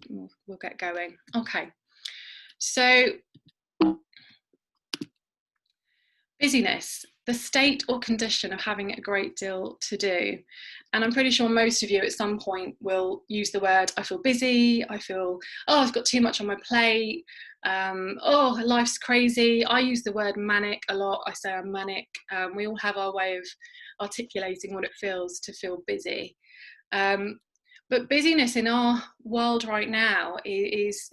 we'll get going. Okay, so busyness, the state or condition of having a great deal to do. And I'm pretty sure most of you at some point will use the word, I feel busy, I feel, oh, I've got too much on my plate, oh, life's crazy. I use the word manic a lot. I say I'm manic. We all have our way of articulating what it feels to feel busy. But busyness in our world right now is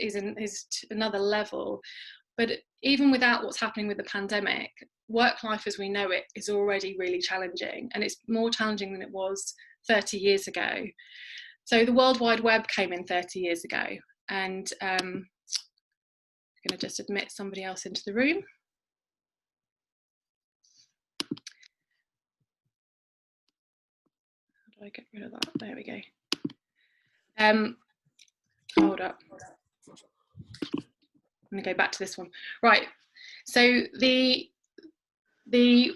another level. But even without what's happening with the pandemic, work life as we know it is already really challenging, and it's more challenging than it was 30 years ago. So the World Wide Web came in 30 years ago, and I'm going to just admit somebody else into the room. How do I get rid of that? There we go. Hold up. I'm going to go back to this one. Right. So the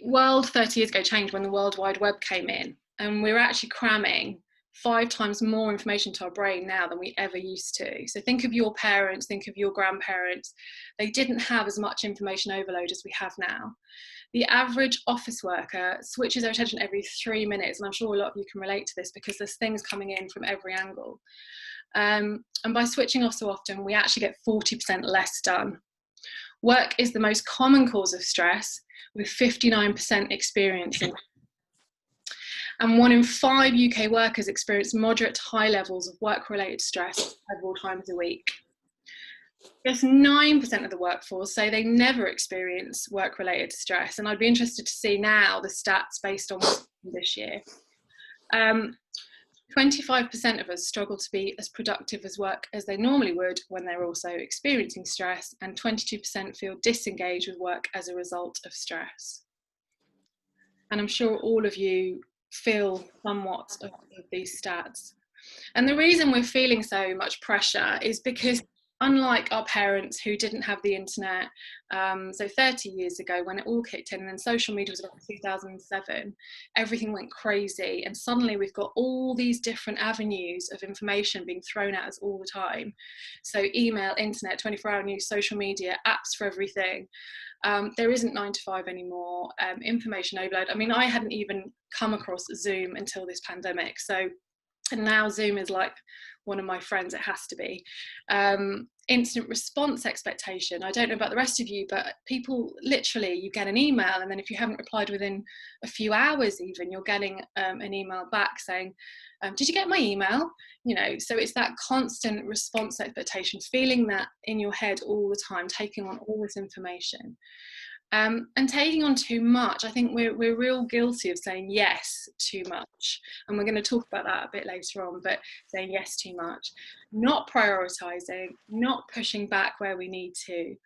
world 30 years ago changed when the World Wide Web came in, and we're actually cramming 5 times more information to our brain now than we ever used to. So think of your parents, think of your grandparents. They didn't have as much information overload as we have now. The average office worker switches their attention every 3 minutes, and I'm sure a lot of you can relate to this because there's things coming in from every angle. And by switching off so often, we actually get 40% less done. Work is the most common cause of stress, with 59% experiencing. And 1 in 5 UK workers experience moderate to high levels of work-related stress several times a week. Just 9% of the workforce say they never experience work-related stress, and I'd be interested to see now the stats based on this year. 25% of us struggle to be as productive as work as they normally would when they're also experiencing stress, and 22% feel disengaged with work as a result of stress. And I'm sure all of you feel somewhat of these stats. And the reason we're feeling so much pressure is because, unlike our parents who didn't have the internet, so 30 years ago when it all kicked in, and then social media was about 2007, everything went crazy, and suddenly we've got all these different avenues of information being thrown at us all the time. So email, internet, 24-hour news, social media, apps for everything. There isn't 9 to 5 anymore, information overload. I mean, I hadn't even come across Zoom until this pandemic. So, and now Zoom is like one of my friends, it has to be. Instant response expectation. I don't know about the rest of you, but people literally, you get an email, and then if you haven't replied within a few hours even, you're getting an email back saying, did you get my email? You know, so it's that constant response expectation, feeling that in your head all the time, taking on all this information. And taking on too much. I think we're real guilty of saying yes too much, and we're going to talk about that a bit later on, but saying yes too much, not prioritizing, not pushing back where we need to.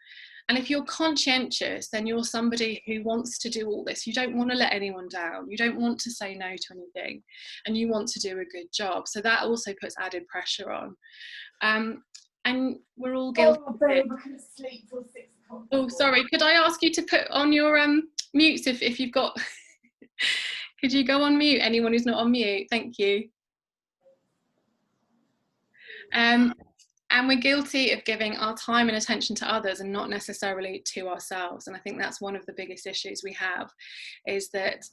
And if you're conscientious, then you're somebody who wants to do all this. You don't want to let anyone down. You don't want to say no to anything, and you want to do a good job. So that also puts added pressure on. And we're all guilty. Oh, babe, I couldn't sleep till 6 o'clock. Oh, sorry. Could I ask you to put on your mutes if you've got? Could you go on mute? Anyone who's not on mute, thank you. And we're guilty of giving our time and attention to others and not necessarily to ourselves. And I think that's one of the biggest issues we have, is that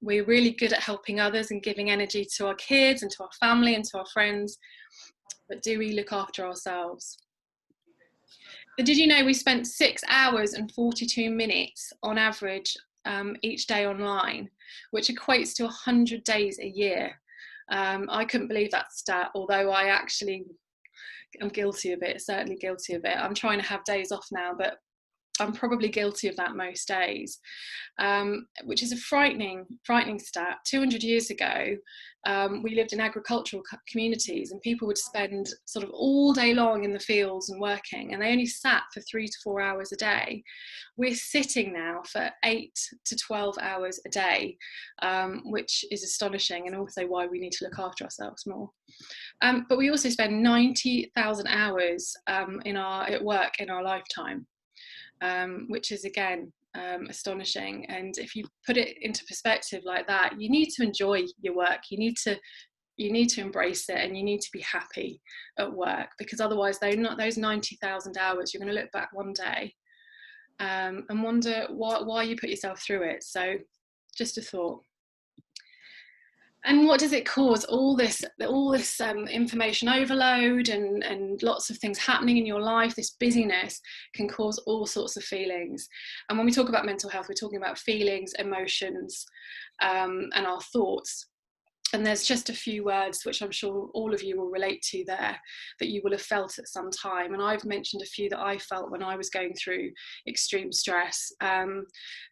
we're really good at helping others and giving energy to our kids and to our family and to our friends. But do we look after ourselves? But did you know we spent 6 hours and 42 minutes on average each day online, which equates to 100 days a year? I couldn't believe that stat, although I actually am guilty of it, certainly guilty of it. I'm trying to have days off now, but I'm probably guilty of that most days, which is a frightening stat. 200 years ago, we lived in agricultural communities, and people would spend sort of all day long in the fields and working, and they only sat for 3 to 4 hours a day. We're sitting now for 8 to 12 hours a day, which is astonishing, and also why we need to look after ourselves more. But we also spend 90,000 hours at work in our lifetime. Which is again astonishing. And if you put it into perspective like that, you need to enjoy your work. You need to You need to embrace it, and you need to be happy at work, because otherwise those 90,000 hours, you're going to look back one day and wonder why you put yourself through it. So just a thought. And what does it cause? All this information overload and lots of things happening in your life, this busyness can cause all sorts of feelings. And when we talk about mental health, we're talking about feelings, emotions, and our thoughts. And there's just a few words which I'm sure all of you will relate to there, that you will have felt at some time. And I've mentioned a few that I felt when I was going through extreme stress. And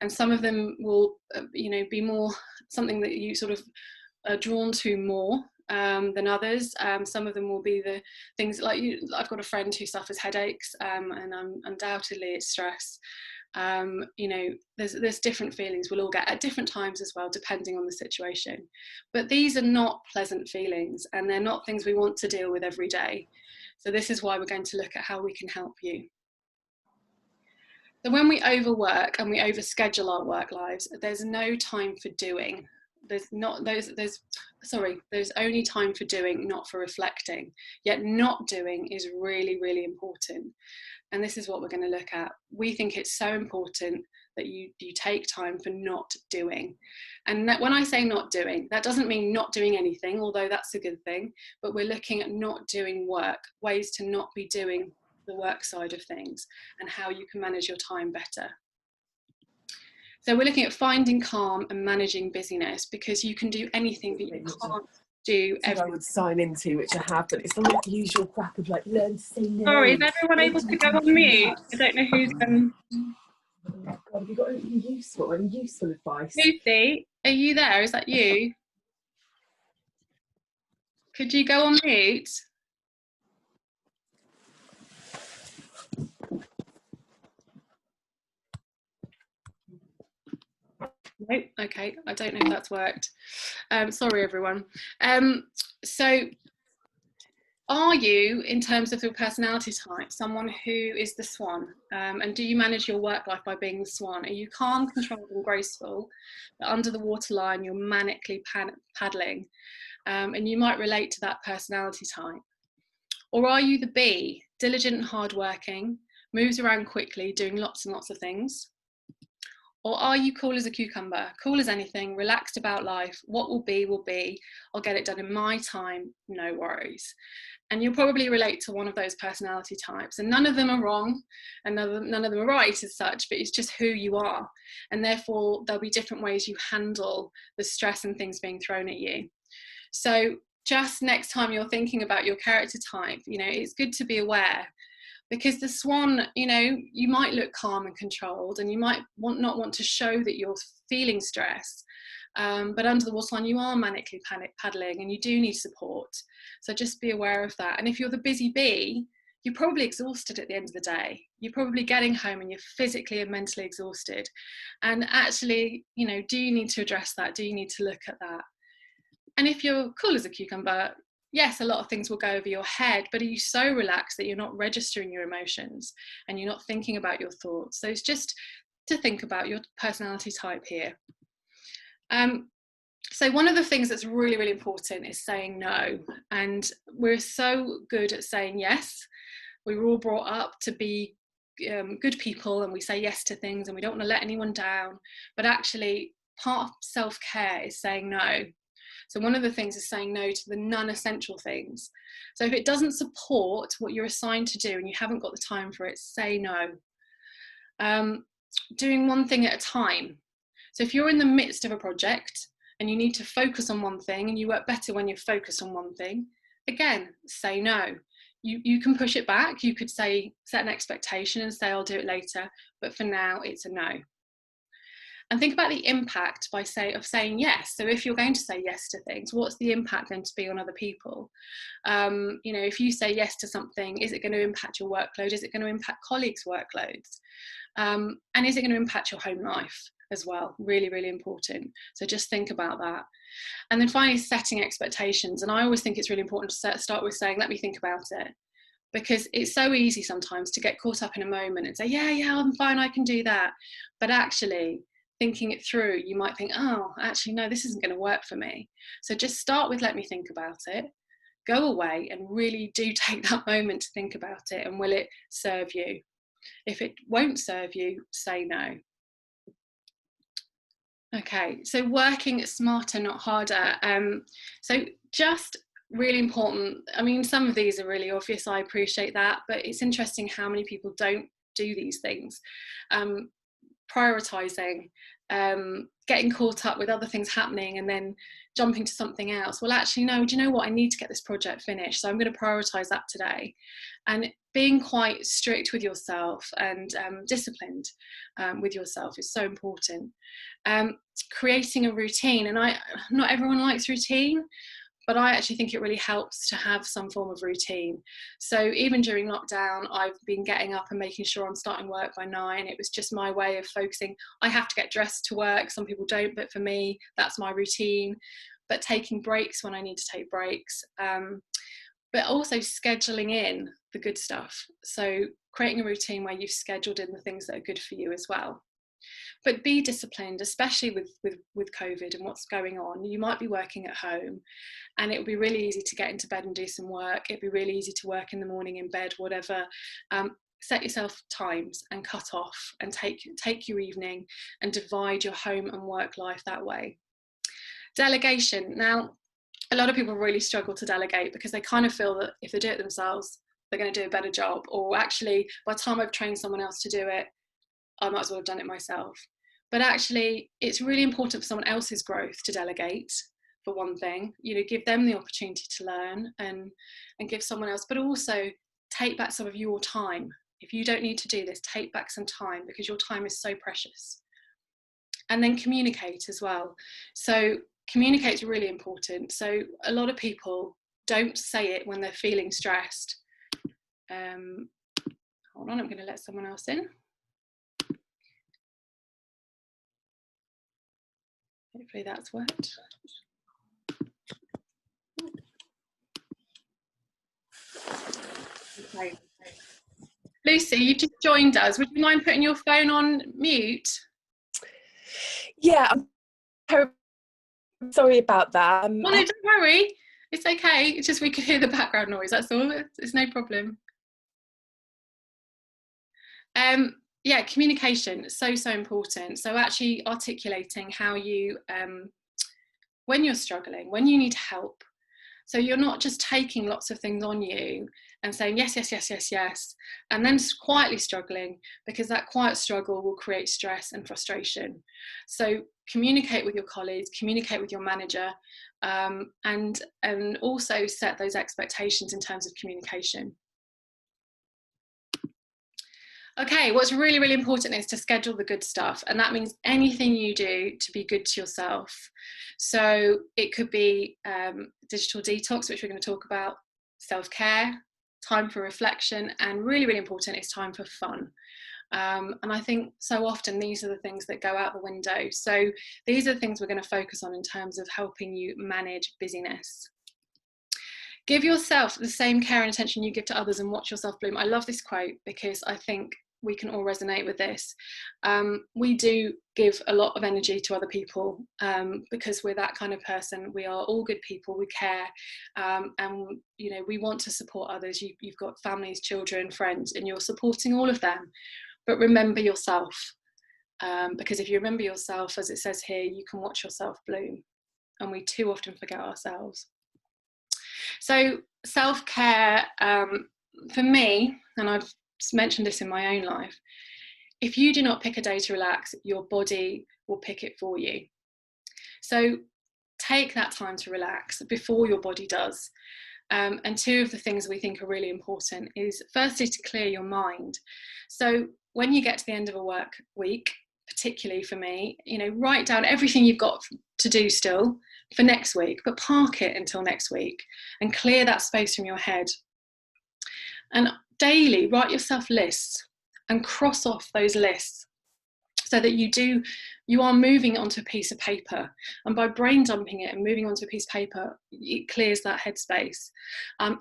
some of them will, be more something that you sort of are drawn to more than others. Some of them will be the things like I've got a friend who suffers headaches, and undoubtedly it's stress. There's different feelings we'll all get at different times as well, depending on the situation. But these are not pleasant feelings, and they're not things we want to deal with every day. So this is why we're going to look at how we can help you. So when we overwork and we overschedule our work lives, there's no time for doing. There's only time for doing, not for reflecting. Yet not doing is really, really important. And this is what we're going to look at. We think it's so important that you take time for not doing. And that, when I say not doing, that doesn't mean not doing anything, although that's a good thing, but we're looking at not doing work, ways to not be doing the work side of things, and how you can manage your time better. So we're looking at finding calm and managing busyness, because you can do anything, but you can't do everything. I would sign into, which I have, but it's the usual crap of like learn to say no. Sorry, is everyone able to go on mute? I don't know who's God, have you got any useful advice? Lucy, are you there? Is that you? Could you go on mute? Nope. Okay, I don't know if that's worked. Sorry, everyone. So are you, in terms of your personality type, someone who is the swan? And do you manage your work life by being the swan? Are you calm, controlled and graceful, but under the waterline you're manically paddling? And you might relate to that personality type. Or are you the bee, diligent and hardworking, moves around quickly, doing lots and lots of things? Or are you cool as a cucumber, cool as anything, relaxed about life, what will be, I'll get it done in my time, no worries. And you'll probably relate to one of those personality types, and none of them are wrong and none of them are right as such, but it's just who you are. And therefore there'll be different ways you handle the stress and things being thrown at you. So just next time you're thinking about your character type, it's good to be aware. Because the swan, you might look calm and controlled, and you might not want to show that you're feeling stress, but under the waterline you are manically paddling, and you do need support. So just be aware of that. And if you're the busy bee, you're probably exhausted at the end of the day. You're probably getting home and you're physically and mentally exhausted. And actually, do you need to address that? Do you need to look at that? And if you're cool as a cucumber, yes, a lot of things will go over your head, but are you so relaxed that you're not registering your emotions and you're not thinking about your thoughts? So it's just to think about your personality type here. So one of the things that's really, really important is saying no. And we're so good at saying yes. We were all brought up to be good people, and we say yes to things, and we don't want to let anyone down. But actually, part of self-care is saying no. So one of the things is saying no to the non-essential things. So if it doesn't support what you're assigned to do and you haven't got the time for it, say no. Doing one thing at a time. So if you're in the midst of a project and you need to focus on one thing, and you work better when you're focused on one thing, again, say no. You can push it back. You could set an expectation and say, I'll do it later, but for now it's a no. And think about the impact of saying yes. So if you're going to say yes to things, what's the impact going to be on other people? If you say yes to something, is it going to impact your workload? Is it going to impact colleagues' workloads? And is it going to impact your home life as well? Really, really important. So just think about that. And then finally, setting expectations. And I always think it's really important to start with saying, let me think about it. Because it's so easy sometimes to get caught up in a moment and say, yeah, I'm fine, I can do that. But actually, thinking it through, you might think, oh, actually, no, this isn't going to work for me. So just start with, let me think about it. Go away and really do take that moment to think about it, and will it serve you? If it won't serve you, say no. Okay, so working smarter, not harder. So just really important. I mean, some of these are really obvious, I appreciate that, but it's interesting how many people don't do these things. Prioritizing, getting caught up with other things happening and then jumping to something else. Well, actually, no, do you know what? I need to get this project finished, so I'm going to prioritize that today. And being quite strict with yourself and disciplined with yourself is so important. Creating a routine, and not everyone likes routine, but I actually think it really helps to have some form of routine. So even during lockdown, I've been getting up and making sure I'm starting work by 9. It was just my way of focusing. I have to get dressed to work. Some people don't, but for me, that's my routine. But taking breaks when I need to take breaks. But also scheduling in the good stuff. So creating a routine where you've scheduled in the things that are good for you as well. But be disciplined, especially with COVID and what's going on. You might be working at home and it would be really easy to get into bed and do some work. It'd be really easy to work in the morning in bed, whatever. Set yourself times and cut off, and take your evening and divide your home and work life that way. Delegation. Now, a lot of people really struggle to delegate because they kind of feel that if they do it themselves, they're going to do a better job. Or actually, by the time I've trained someone else to do it, I might as well have done it myself. But actually, it's really important for someone else's growth to delegate, for one thing. You know, give them the opportunity to learn and give someone else, but also take back some of your time. If you don't need to do this, take back some time, because your time is so precious. And then communicate as well. So communicate is really important. So a lot of people don't say it when they're feeling stressed. Hold on, I'm going to let someone else in. Hopefully that's worked. Okay. Lucy, you've just joined us. Would you mind putting your phone on mute? Yeah, I'm terribly sorry about that. Oh no, don't worry. It's okay. It's just we could hear the background noise. That's all. It's no problem. Yeah, communication, so important. So actually articulating how you, when you're struggling, when you need help. So you're not just taking lots of things on you and saying yes, yes, yes, yes, yes, and then quietly struggling, because that quiet struggle will create stress and frustration. So communicate with your colleagues, communicate with your manager, and also set those expectations in terms of communication. Okay, what's really, really important is to schedule the good stuff. And that means anything you do to be good to yourself. So it could be digital detox, which we're going to talk about, self-care, time for reflection, and really, really important is time for fun. And I think so often these are the things that go out the window. So these are the things we're going to focus on in terms of helping you manage busyness. Give yourself the same care and attention you give to others and watch yourself bloom. I love this quote because I think we can all resonate with this. We do give a lot of energy to other people because we're that kind of person. We are all good people, we care, and you know, we want to support others. You've got families, children, friends, and you're supporting all of them. But remember yourself, because if you remember yourself, as it says here, you can watch yourself bloom, and we too often forget ourselves. So self-care, for me, and I've mentioned this in my own life, if you do not pick a day to relax, your body will pick it for you. So take that time to relax before your body does. And two of the things we think are really important is firstly to clear your mind. So when you get to the end of a work week, particularly for me, you know, write down everything you've got to do still for next week, but park it until next week and clear that space from your head. And daily write yourself lists and cross off those lists so that you are moving onto a piece of paper, and by brain dumping it and moving onto a piece of paper, it clears that headspace.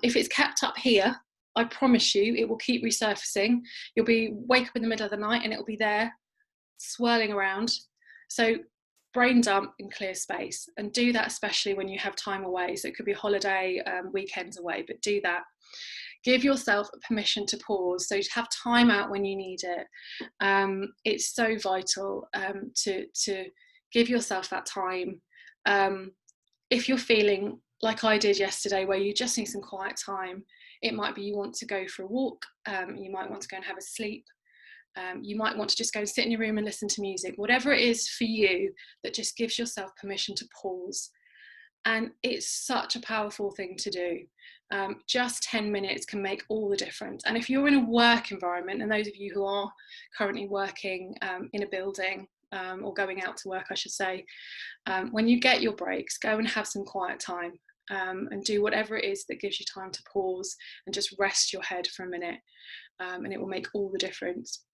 If it's kept up here, I promise you it will keep resurfacing. You'll wake up in the middle of the night and it'll be there swirling around, So brain dump and clear space, and do that especially when you have time away. So it could be a holiday, weekends away, but do that. Give yourself permission to pause, so to have time out when you need it. It's so vital to give yourself that time. If you're feeling like I did yesterday, where you just need some quiet time, it might be you want to go for a walk, you might want to go and have a sleep, you might want to just go and sit in your room and listen to music, whatever it is for you that just gives yourself permission to pause. And it's such a powerful thing to do. Just 10 minutes can make all the difference. And if you're in a work environment, and those of you who are currently working in a building, or going out to work, I should say, when you get your breaks, go and have some quiet time, and do whatever it is that gives you time to pause and just rest your head for a minute, and it will make all the difference.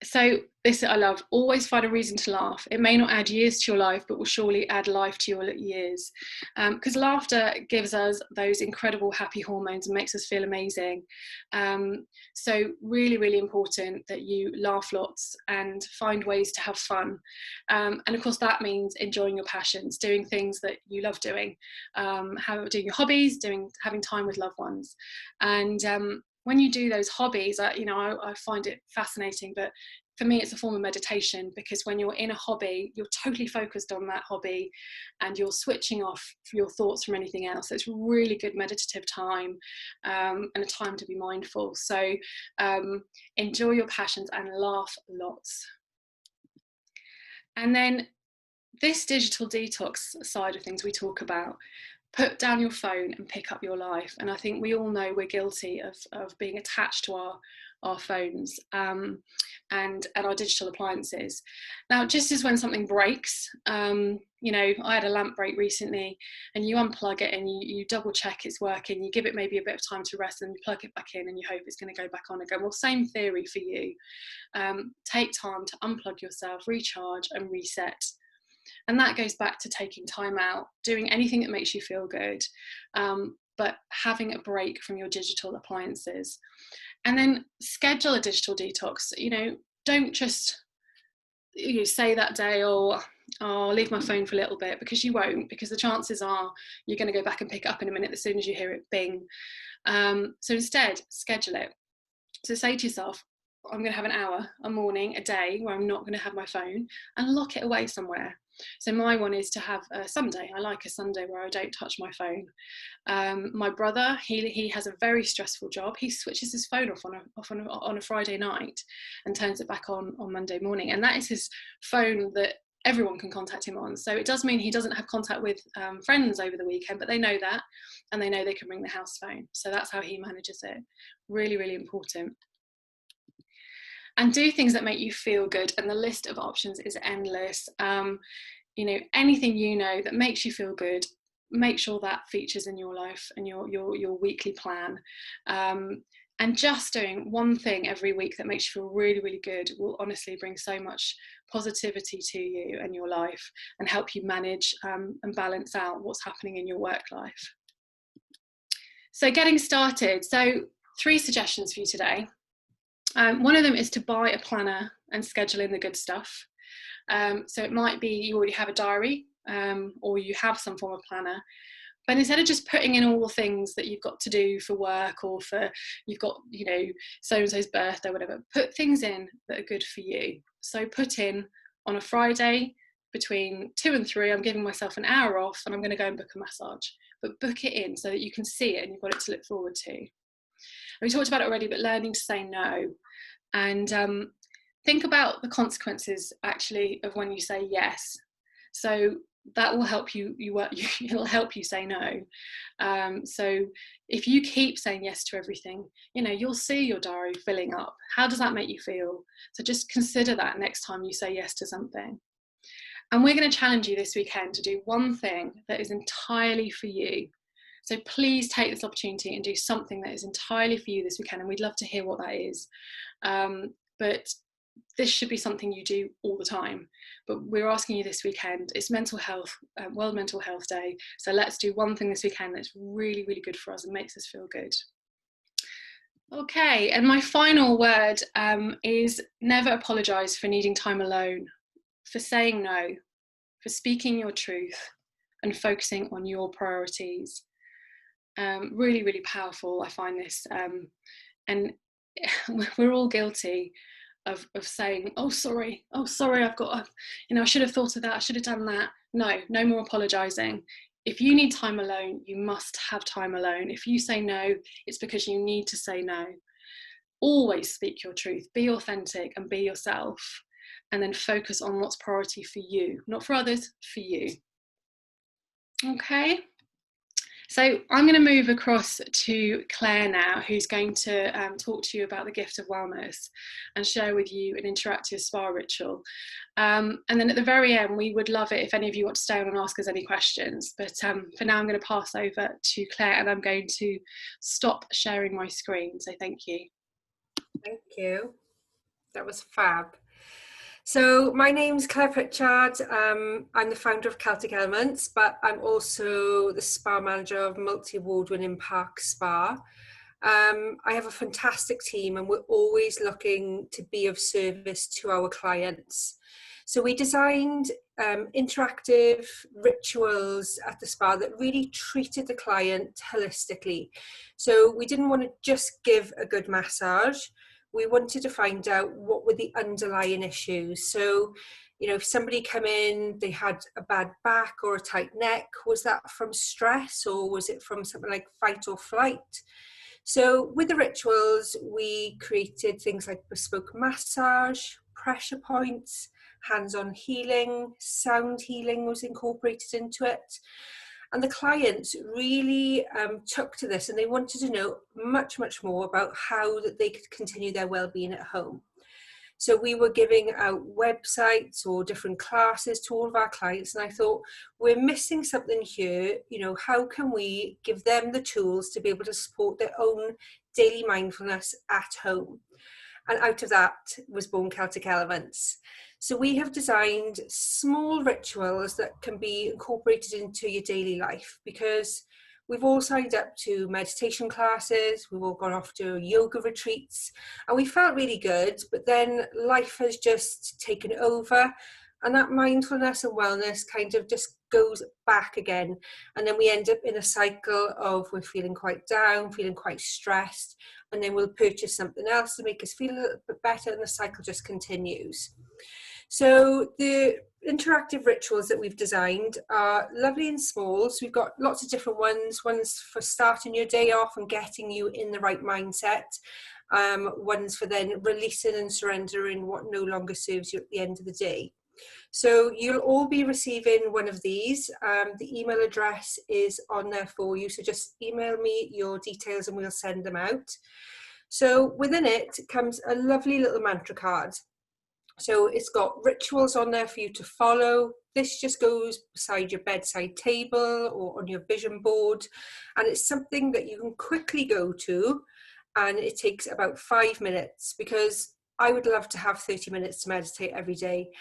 So this I love, always find a reason to laugh. It may not add years to your life, but will surely add life to your years, because laughter gives us those incredible happy hormones and makes us feel amazing. So really, really important that you laugh lots and find ways to have fun, and of course that means enjoying your passions, doing things that you love doing, doing your hobbies, having time with loved ones. And when you do those hobbies, I find it fascinating, but for me it's a form of meditation, because when you're in a hobby, you're totally focused on that hobby and you're switching off your thoughts from anything else. So it's really good meditative time, and a time to be mindful. So enjoy your passions and laugh lots. And then this digital detox side of things we talk about, put down your phone and pick up your life. And I think we all know we're guilty of being attached to our phones, and our digital appliances. Now, just as when something breaks, I had a lamp break recently, and you unplug it and you double check it's working, you give it maybe a bit of time to rest, and you plug it back in and you hope it's going to go back on again. Well, same theory for you. Take time to unplug yourself, recharge and reset. And that goes back to taking time out, doing anything that makes you feel good, but having a break from your digital appliances. And then schedule a digital detox. Don't just say that day, or I'll leave my phone for a little bit, because you won't, because the chances are you're going to go back and pick it up in a minute as soon as you hear it bing. So instead, schedule it. So say to yourself, I'm going to have an hour, a morning, a day where I'm not going to have my phone, and lock it away somewhere. So my one is to have a Sunday. I like a Sunday where I don't touch my phone. My brother, he has a very stressful job. He switches his phone off on a Friday night and turns it back on Monday morning. And that is his phone that everyone can contact him on. So it does mean he doesn't have contact with friends over the weekend, but they know that, and they know they can ring the house phone. So that's how he manages it. Really, really important. And do things that make you feel good, and the list of options is endless. Anything that makes you feel good, make sure that features in your life and your weekly plan. And just doing one thing every week that makes you feel really, really good will honestly bring so much positivity to you and your life, and help you manage and balance out what's happening in your work life. So getting started. So 3 suggestions for you today. One of them is to buy a planner and schedule in the good stuff. So it might be you already have a diary, or you have some form of planner, but instead of just putting in all the things that you've got to do for work, or for you've got so-and-so's birthday, whatever, put things in that are good for you. So put in, on a Friday between 2 and 3, I'm giving myself an hour off and I'm going to go and book a massage. But book it in so that you can see it and you've got it to look forward to. And we talked about it already, but learning to say no. And think about the consequences actually of when you say yes. So that will help you. It'll help you say no. So if you keep saying yes to everything, you'll see your diary filling up. How does that make you feel? So just consider that next time you say yes to something. And we're going to challenge you this weekend to do one thing that is entirely for you. So please take this opportunity and do something that is entirely for you this weekend, and we'd love to hear what that is. But this should be something you do all the time. But we're asking you this weekend. It's mental health, World Mental Health Day. So let's do one thing this weekend that's really, really good for us and makes us feel good. Okay, and my final word is never apologise for needing time alone. for saying no, for speaking your truth and focusing on your priorities. Really, really powerful, I find this. And we're all guilty of saying, oh sorry, I've got, I should have thought of that, I should have done that. No more apologising. If you need time alone, you must have time alone. If you say no, it's because you need to say no. Always speak your truth, be authentic and be yourself, and then focus on what's priority for you, not for others, for you. Okay. So I'm going to move across to Claire now, who's going to talk to you about the gift of wellness and share with you an interactive spa ritual. And then at the very end, we would love it if any of you want to stay on and ask us any questions. But for now, I'm going to pass over to Claire, and I'm going to stop sharing my screen. So thank you. Thank you. That was fab. So my name's Clare Pritchard. I'm the founder of Celtic Elements, but I'm also the spa manager of multi-award-winning Park Spa. I have a fantastic team, and we're always looking to be of service to our clients. So we designed interactive rituals at the spa that really treated the client holistically. So we didn't want to just give a good massage. We wanted to find out what were the underlying issues. So, if somebody come in, they had a bad back or a tight neck, was that from stress, or was it from something like fight or flight? So with the rituals, we created things like bespoke massage, pressure points, hands-on healing, sound healing was incorporated into it. And the clients really took to this, and they wanted to know much, much more about how that they could continue their well-being at home. So we were giving out websites or different classes to all of our clients, and I thought, we're missing something here. How can we give them the tools to be able to support their own daily mindfulness at home? And out of that was born Celtic Elements. So we have designed small rituals that can be incorporated into your daily life, because we've all signed up to meditation classes, we've all gone off to yoga retreats, and we felt really good, but then life has just taken over, and that mindfulness and wellness kind of just goes back again. And then we end up in a cycle of we're feeling quite down, feeling quite stressed, and then we'll purchase something else to make us feel a little bit better, and the cycle just continues. So the interactive rituals that we've designed are lovely and small. So we've got lots of different ones for starting your day off and getting you in the right mindset. Ones for then releasing and surrendering what no longer serves you at the end of the day. So you'll all be receiving one of these. The email address is on there for you. So just email me your details and we'll send them out. So within it comes a lovely little mantra card. So it's got rituals on there for you to follow. This just goes beside your bedside table or on your vision board. And it's something that you can quickly go to. And it takes about 5 minutes, because I would love to have 30 minutes to meditate every day,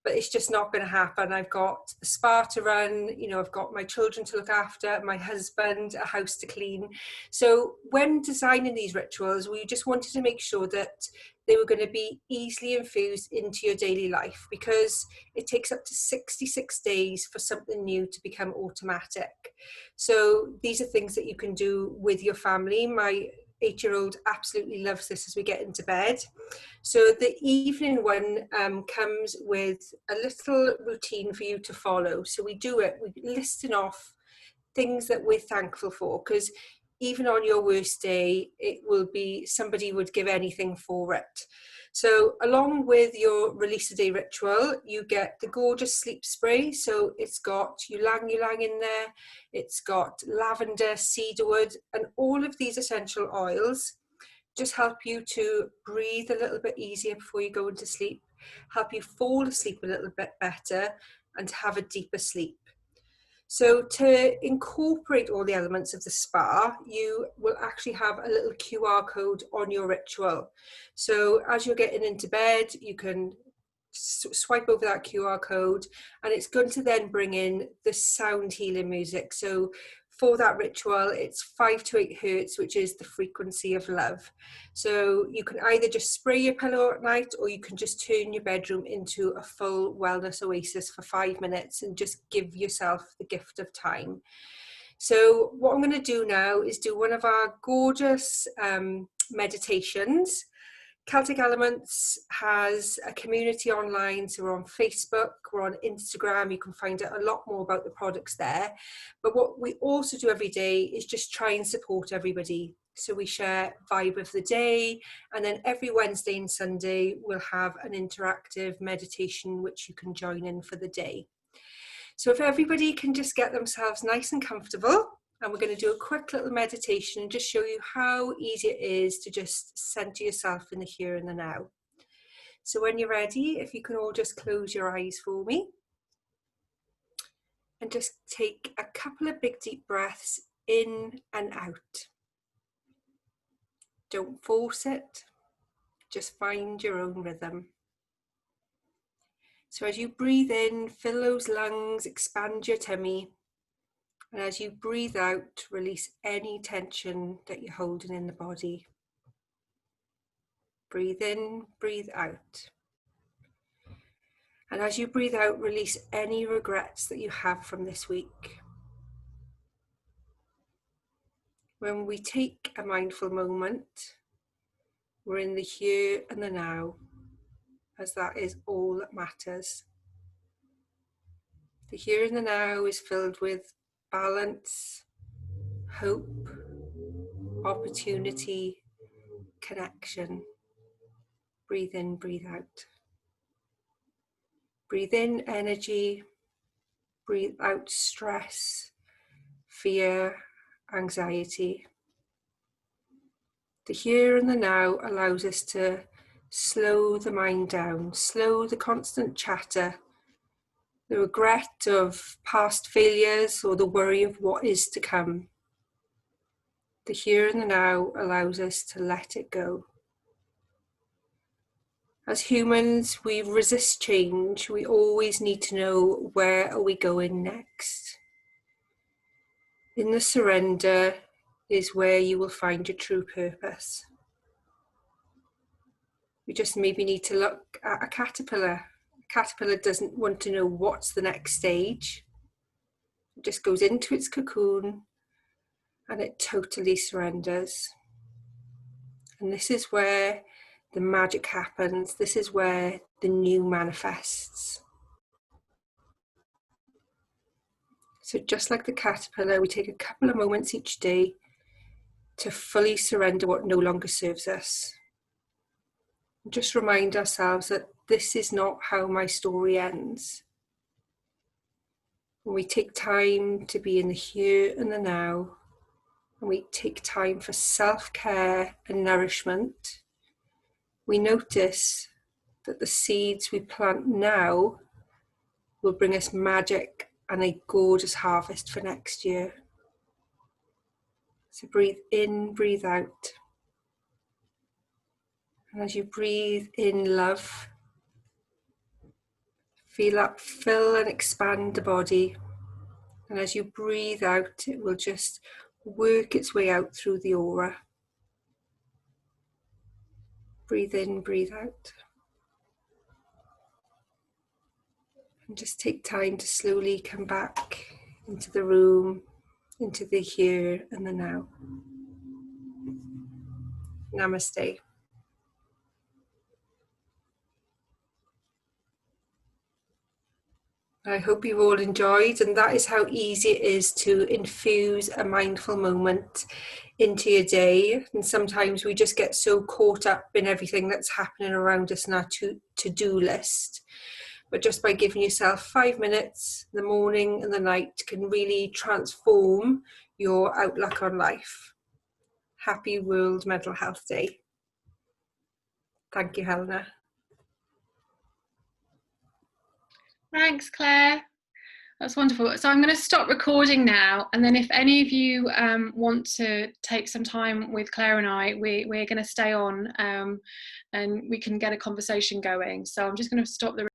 but it's just not going to happen. I've got the spa to run, I've got my children to look after, my husband, a house to clean. So when designing these rituals, we just wanted to make sure that they were going to be easily infused into your daily life, because it takes up to 66 days for something new to become automatic. So these are things that you can do with your family. My 8-year-old absolutely loves this as we get into bed. So the evening one comes with a little routine for you to follow. So we're listing off things that we're thankful for, because even on your worst day, it will be somebody would give anything for it. So along with your release a day ritual, you get the gorgeous sleep spray. So it's got ylang ylang in there, it's got lavender, cedarwood, and all of these essential oils just help you to breathe a little bit easier before you go into sleep, help you fall asleep a little bit better, and have a deeper sleep. So to incorporate all the elements of the spa, you will actually have a little QR code on your ritual. So as you're getting into bed, you can swipe over that QR code, and it's going to then bring in the sound healing music. So for that ritual, it's 5 to 8 hertz, which is the frequency of love. So you can either just spray your pillow at night, or you can just turn your bedroom into a full wellness oasis for 5 minutes and just give yourself the gift of time. So what I'm going to do now is do one of our gorgeous meditations. Celtic Elements has a community online, so we're on Facebook, we're on Instagram, you can find out a lot more about the products there. But what we also do every day is just try and support everybody. So we share vibe of the day, and then every Wednesday and Sunday we'll have an interactive meditation which you can join in for the day. So if everybody can just get themselves nice and comfortable, and we're going to do a quick little meditation and just show you how easy it is to just center yourself in the here and the now. So when you're ready, if you can all just close your eyes for me and just take a couple of big deep breaths in and out. Don't force it, just find your own rhythm. So as you breathe in, fill those lungs, expand your tummy. And as you breathe out, release any tension that you're holding in the body. Breathe in, breathe out. And as you breathe out, release any regrets that you have from this week. When we take a mindful moment, we're in the here and the now, as that is all that matters. The here and the now is filled with balance, hope, opportunity, connection. Breathe in, breathe out. Breathe in energy, breathe out stress, fear, anxiety. The here and the now allows us to slow the mind down, slow the constant chatter, the regret of past failures or the worry of what is to come. The here and the now allows us to let it go. As humans, we resist change. We always need to know, where are we going next? In the surrender is where you will find your true purpose. We just maybe need to look at a caterpillar. A caterpillar doesn't want to know what's the next stage. It just goes into its cocoon and it totally surrenders. And this is where the magic happens. This is where the new manifests. So just like the caterpillar, we take a couple of moments each day to fully surrender what no longer serves us. Just remind ourselves that this is not how my story ends. When we take time to be in the here and the now, and we take time for self-care and nourishment, we notice that the seeds we plant now will bring us magic and a gorgeous harvest for next year. So breathe in, breathe out. And as you breathe in love, feel that fill and expand the body. And as you breathe out, it will just work its way out through the aura. Breathe in, breathe out. And just take time to slowly come back into the room, into the here and the now. Namaste. I hope you've all enjoyed, and that is how easy it is to infuse a mindful moment into your day. And sometimes we just get so caught up in everything that's happening around us in our to-do list. But just by giving yourself 5 minutes, the morning and the night, can really transform your outlook on life. Happy World Mental Health Day. Thank you, Helena. Thanks, Claire. That's wonderful. So I'm going to stop recording now, and then if any of you want to take some time with Claire and I, we're going to stay on and we can get a conversation going. So I'm just going to stop the